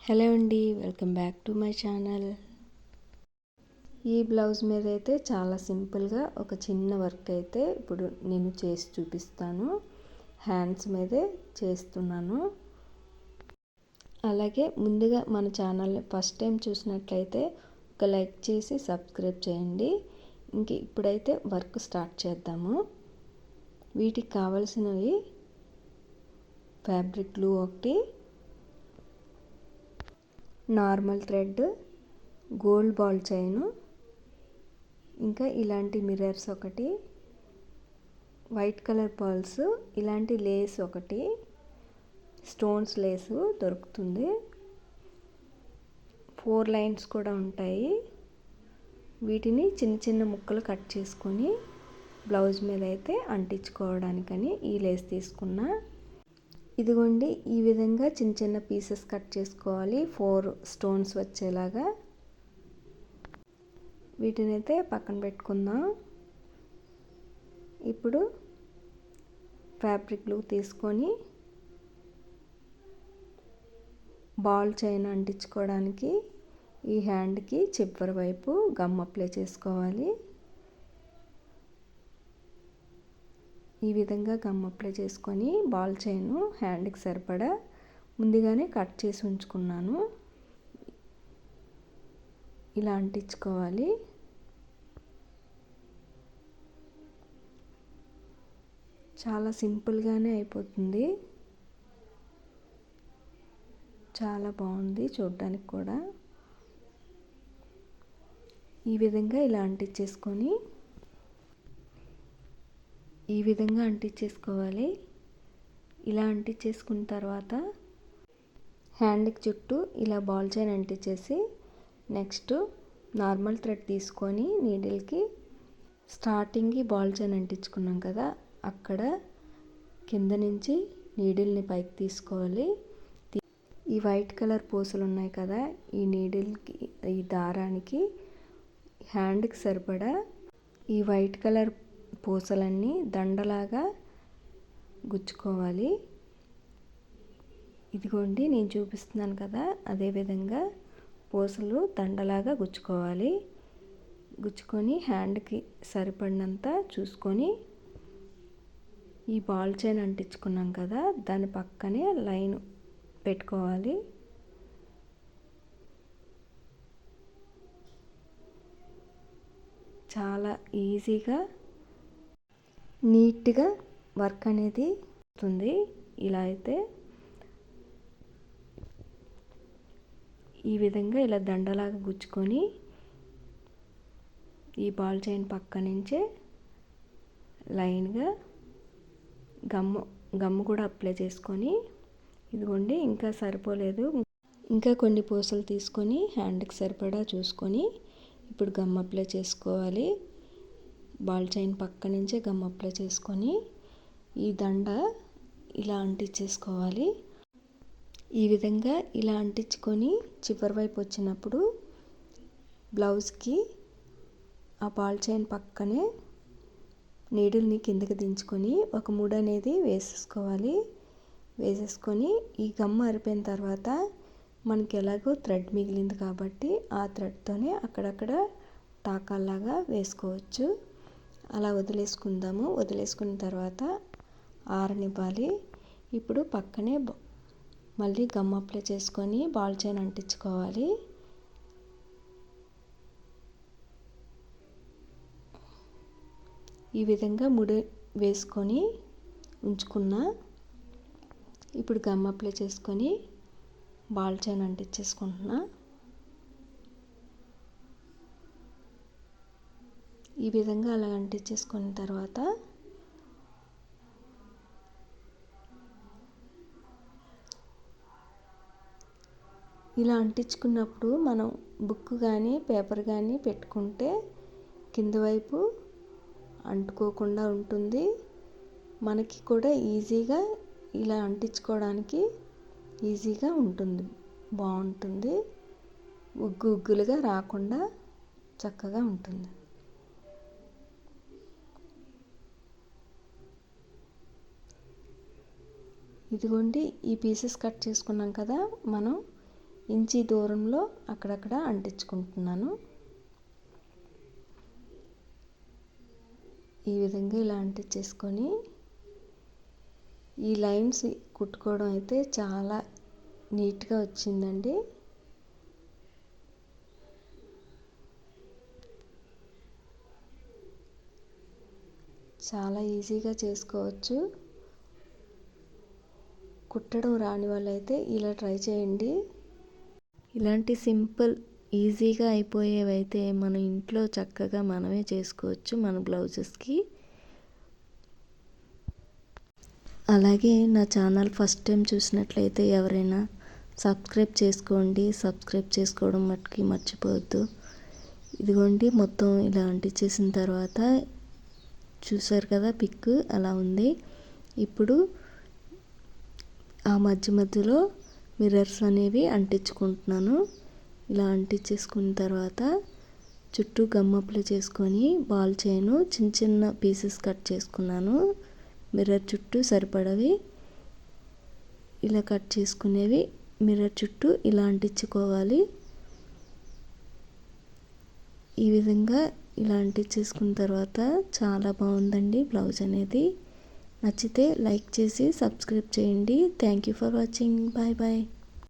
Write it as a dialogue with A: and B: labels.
A: Hello అండి, welcome back to my channel. ఈ blouse మీద అయితే చాలా సింపుల్గా ఒక చిన్న వర్క్ అయితే ఇప్పుడు నేను చేసి చూపిస్తాను. హ్యాండ్స్ మీదే చేస్తున్నాను. అలాగే ముందుగా మన ఛానల్ని ఫస్ట్ టైం చూసినట్లయితే ఒక లైక్ చేసి సబ్స్క్రైబ్ చేయండి. ఇప్పుడైతే వర్క్ స్టార్ట్ చేద్దాము. వీటికి కావలసినవి ఫ్యాబ్రిక్ గ్లూ ఒకటి, normal thread, gold ball chain, ఇంకా ఇలాంటి మిర్రర్స్ ఒకటి, వైట్ కలర్ పర్ల్స్, ఇలాంటి లేస్ ఒకటి, స్టోన్స్ లేసు దొరుకుతుంది, 4 లైన్స్ కూడా ఉంటాయి. వీటిని చిన్న చిన్న ముక్కలు కట్ చేసుకొని బ్లౌజ్ మీద అయితే అంటించుకోవడానికని ఈ లేస్ తీసుకున్నా. ఇదిగోండి, ఈ విధంగా చిన్న చిన్న పీసెస్ కట్ చేసుకోవాలి, 4 స్టోన్స్ వచ్చేలాగా. వీటినైతే పక్కన పెట్టుకుందాం. ఇప్పుడు ఫ్యాబ్రిక్ గ్లూ తీసుకొని బాల్ చైన్ అంటించుకోవడానికి ఈ హ్యాండ్కి చివరి వైపు గమ్ అప్లై చేసుకోవాలి. ఈ విధంగా గమ్ అప్లై చేసుకొని బాల్ చైన్ హ్యాండ్కి సరిపడా ముందుగానే కట్ చేసి ఉంచుకున్నాను. ఇలా అంటించుకోవాలి. చాలా సింపుల్గానే అయిపోతుంది. చాలా బాగుంది చూడడానికి కూడా. ఈ విధంగా ఇలా అంటించేసుకోవాలి. ఇలా అంటించేసుకున్న తర్వాత హ్యాండ్కి చుట్టూ ఇలా బాల్ చైన్ అంటించేసి నెక్స్ట్ నార్మల్ థ్రెడ్ తీసుకొని నీడిల్కి స్టార్టింగ్కి బాల్ చైన్ అంటించుకున్నాం కదా, అక్కడ కింద నుంచి నీడిల్ని పైకి తీసుకోవాలి. ఈ వైట్ కలర్ పూసలు ఉన్నాయి కదా, ఈ నీడిల్కి ఈ దారానికి హ్యాండ్కి సరిపడా ఈ వైట్ కలర్ పూసలన్నీ దండలాగా గుచ్చుకోవాలి. ఇదిగోండి, నేను చూపిస్తున్నాను కదా, అదేవిధంగా పూసలు దండలాగా గుచ్చుకోవాలి. గుచ్చుకొని హ్యాండ్కి సరిపడినంత చూసుకొని ఈ బాల్ చైన్ అంటించుకున్నాం కదా, దాని పక్కనే లైన్ పెట్టుకోవాలి. చాలా ఈజీగా నీట్గా వర్క్ అనేది వస్తుంది. ఇలా అయితే ఈ విధంగా ఇలా దండలాగా గుచ్చుకొని ఈ బాల్ చైన్ పక్క నుంచే లైన్గా గమ్ము కూడా అప్లై చేసుకొని, ఇదిగోండి ఇంకా సరిపోలేదు, ఇంకా కొన్ని పూసలు తీసుకొని హ్యాండ్కి సరిపడా చూసుకొని ఇప్పుడు గమ్ అప్లై చేసుకోవాలి. బాల్ చైన్ పక్క నుంచే గమ్ అప్లై చేసుకొని ఈ దండ ఇలా అంటించేసుకోవాలి. ఈ విధంగా ఇలా అంటించుకొని చివరి వైపు వచ్చినప్పుడు బ్లౌజ్కి ఆ బాల్ చైన్ పక్కనే నీడిల్ని కిందకి దించుకొని ఒక ముడి అనేది వేసేసుకొని ఈ గమ్ ఆరిపోయిన తర్వాత మనకి ఎలాగో థ్రెడ్ మిగిలింది కాబట్టి ఆ థ్రెడ్తోనే అక్కడక్కడ టాకాల్లాగా వేసుకోవచ్చు. అలా వదిలేసుకున్న తర్వాత ఆరనివ్వాలి. ఇప్పుడు పక్కనే మళ్ళీ గమ్ అప్లై చేసుకొని బాల్ చైన్ అంటించుకోవాలి. ఈ విధంగా ముడి వేసుకొని ఉంచుకున్నా. ఇప్పుడు గమ్ అప్లై చేసుకొని బాల్ చైన్ అంటించేసుకుంటున్నా. ఈ విధంగా అలా అంటించేసుకున్న తర్వాత ఇలా అంటించుకున్నప్పుడు మనం బుక్ కానీ పేపర్ కానీ పెట్టుకుంటే కింద వైపు అంటుకోకుండా ఉంటుంది. మనకి కూడా ఈజీగా ఇలా అంటించుకోవడానికి ఈజీగా ఉంటుంది, బాగుంటుంది. ఉగ్గులుగా రాకుండా చక్కగా ఉంటుంది. ఇదిగోండి, ఈ పీసెస్ కట్ చేసుకున్నాం కదా మనం, ఇంచి దూరంలో అక్కడక్కడ అంటించుకుంటున్నాను. ఈ విధంగా ఇలా అంటించేసుకొని ఈ లైన్స్ కుట్టుకోవడం అయితే చాలా నీట్గా వచ్చిందండి. చాలా ఈజీగా చేసుకోవచ్చు. కుట్టడం రాని వాళ్ళైతే ఇలా ట్రై చేయండి. ఇలాంటి సింపుల్ ఈజీగా అయిపోయేవైతే మన ఇంట్లో చక్కగా మనమే చేసుకోవచ్చు మన బ్లౌజెస్కి. అలాగే నా ఛానల్ ఫస్ట్ టైం చూసినట్లయితే ఎవరైనా సబ్స్క్రైబ్ చేసుకోండి. సబ్స్క్రైబ్ చేసుకోవడం మట్టుకి మర్చిపోవద్దు. ఇదిగోండి మొత్తం ఇలా అంటించేసిన తర్వాత చూసారు కదా పిక్ అలా ఉంది. ఇప్పుడు ఆ మధ్య మధ్యలో మిర్రర్స్ అనేవి అంటించుకుంటున్నాను. ఇలా అంటించేసుకున్న తర్వాత చుట్టూ గమ్ అప్లై చేసుకొని బాల్ చైన్ చిన్న చిన్న పీసెస్ కట్ చేసుకున్నాను. మిర్రర్ చుట్టూ సరిపడవి ఇలా కట్ చేసుకునేవి మిర్రర్ చుట్టూ ఇలా అంటించుకోవాలి. ఈ విధంగా ఇలా అంటించేసుకున్న తర్వాత చాలా బాగుందండి బ్లౌజ్ అనేది. నచ్చితే లైక్ చేసి సబ్స్క్రైబ్ చేయండి. Thank you for watching. Bye bye.